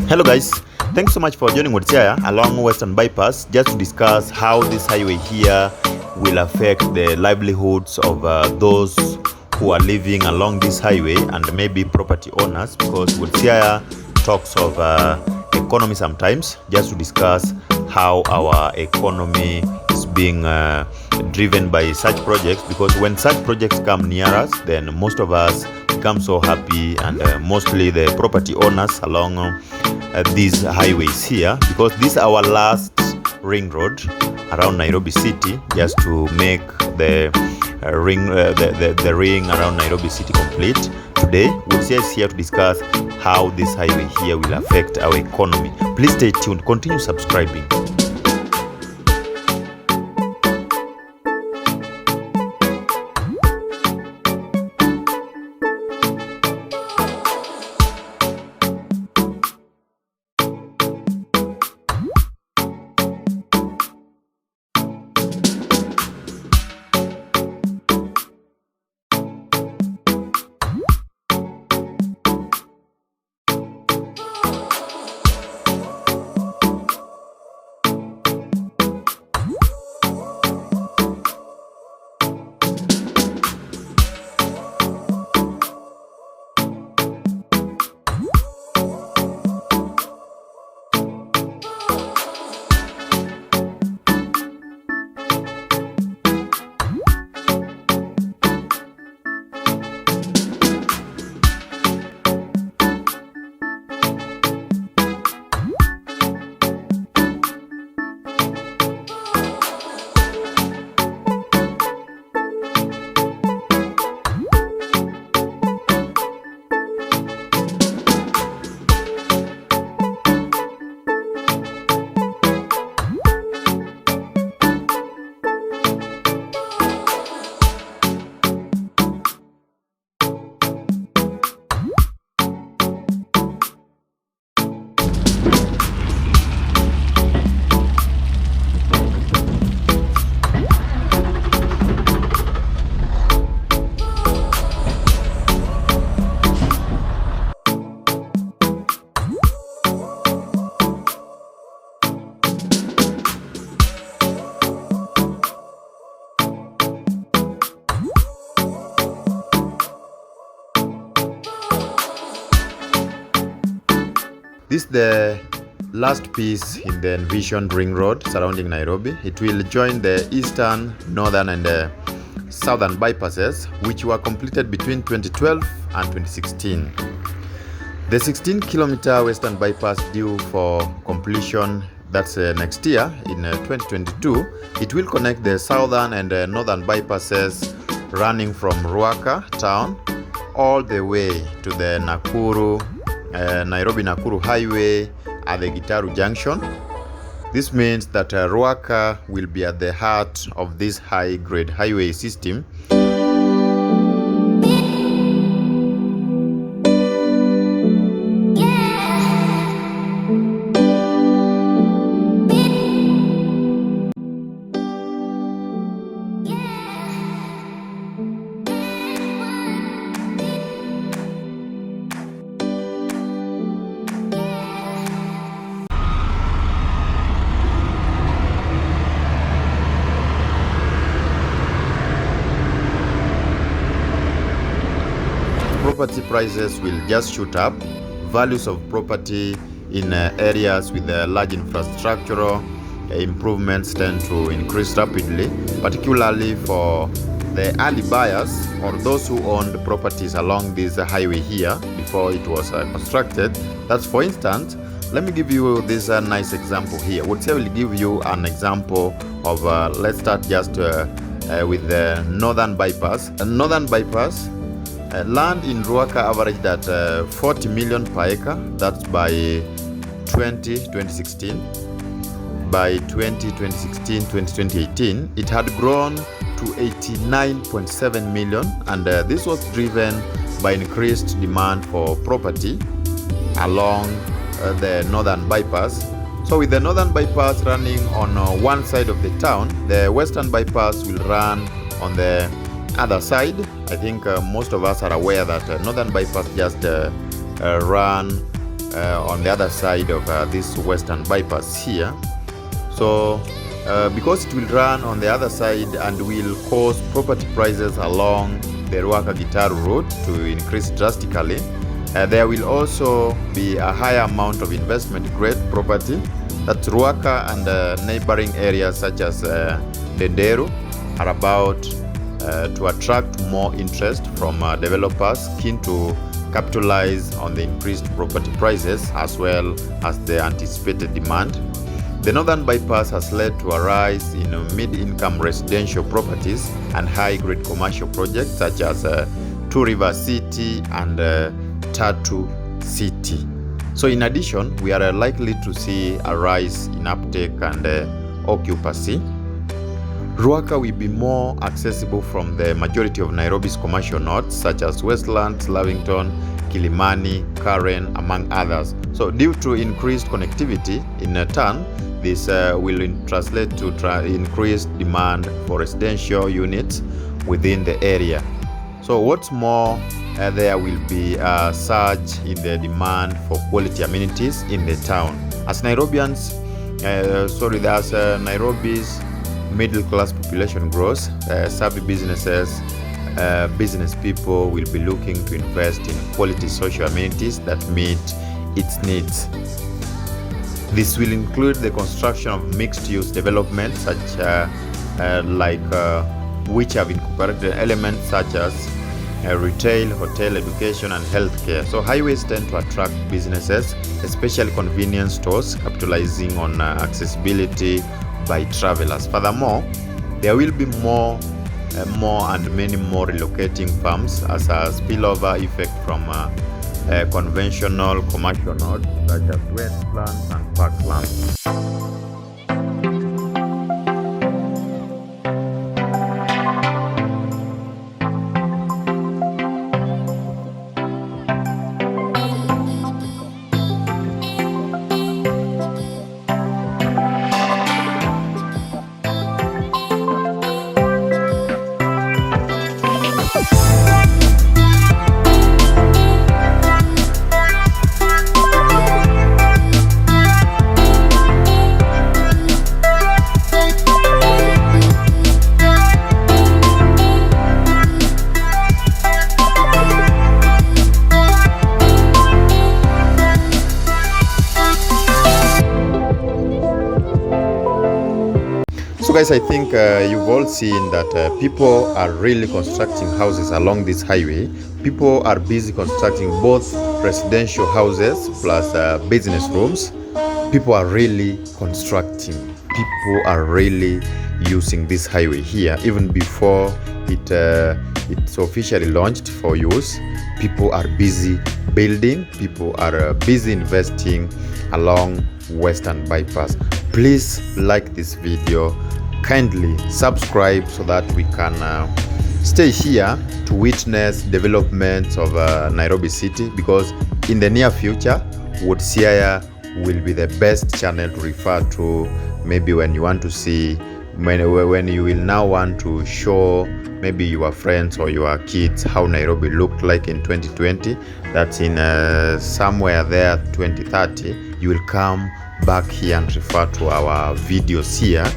Hello guys, thanks so much for joining Wodsiaya along Western Bypass just to discuss how this highway here will affect the livelihoods of those who are living along this highway and maybe property owners, because Wodsiaya talks of economy sometimes, just to discuss how our economy is being driven by such projects, because when such projects come near us, then most of us become so happy, and mostly the property owners along these highways here, because this is our last ring road around Nairobi city, just to make the ring around Nairobi city complete. Today Wodsiaya is here to discuss how this highway here will affect our economy. Please stay tuned, continue subscribing. This is the last piece in the envisioned ring road surrounding Nairobi. It will join the eastern, northern and southern bypasses, which were completed between 2012 and 2016. The 16-kilometer western bypass due for completion, that's next year in 2022. It will connect the southern and northern bypasses running from Ruaka town all the way to the Nairobi-Nakuru highway at the Gitaru junction. This means that Ruaka will be at the heart of this high-grade highway system. Property prices will just shoot up. Values of property in areas with large infrastructural improvements tend to increase rapidly, particularly for the early buyers or those who owned properties along this highway here before it was constructed. That's, for instance, let me give you this nice example here. Wodsiaya will give you an example of, let's start just with the northern bypass. Northern bypass, land in Ruaka averaged at 40 million per acre. That's by 2016. By 2018, it had grown to 89.7 million, and this was driven by increased demand for property along the northern bypass. So with the northern bypass running on one side of the town, the western bypass will run on the other side. I think most of us are aware that northern bypass just run on the other side of this western bypass here. So because it will run on the other side and will cause property prices along the Ruaka-Gitaru road to increase drastically, there will also be a higher amount of investment grade property that Ruaka and neighboring areas such as Ndenderu are about to attract more interest from developers keen to capitalize on the increased property prices as well as the anticipated demand. The northern bypass has led to a rise in mid-income residential properties and high-grade commercial projects such as Two River City and Tatu City. So in addition, we are likely to see a rise in uptake and occupancy. Ruaka will be more accessible from the majority of Nairobi's commercial nodes such as Westlands, Lavington, Kilimani, Karen, among others. So due to increased connectivity, in turn, this will translate to increased demand for residential units within the area. So what's more, there will be a surge in the demand for quality amenities in the town. As Nairobians, Nairobi's middle class population grows, savvy businesses, business people will be looking to invest in quality social amenities that meet its needs. This will include the construction of mixed-use developments such which have incorporated elements such as retail, hotel, education, and healthcare. So highways tend to attract businesses, especially convenience stores, capitalizing on accessibility by travelers. Furthermore, there will be more and many more relocating firms as a spillover effect from conventional commercial nodes such as Westlands and Parklands. So guys, I think you've all seen that people are really constructing houses along this highway. People are busy constructing both residential houses plus business rooms. People are really constructing. People are really using this highway here. Even before it's officially launched for use, people are busy building. People are busy investing along Western Bypass. Please like this video. Kindly subscribe so that we can stay here to witness developments of Nairobi City, because in the near future, Ward Siaya will be the best channel to refer to. Maybe when you want to see, when you will now want to show maybe your friends or your kids how Nairobi looked like in 2020, that's in somewhere there 2030, you will come back here and refer to our videos here,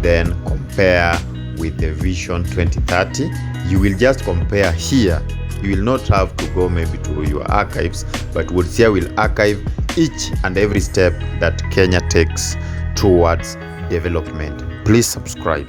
then compare with the Vision 2030. You will just compare here. You will not have to go maybe to your archives, but Ward Siaya will archive each and every step that Kenya takes towards development. Please subscribe.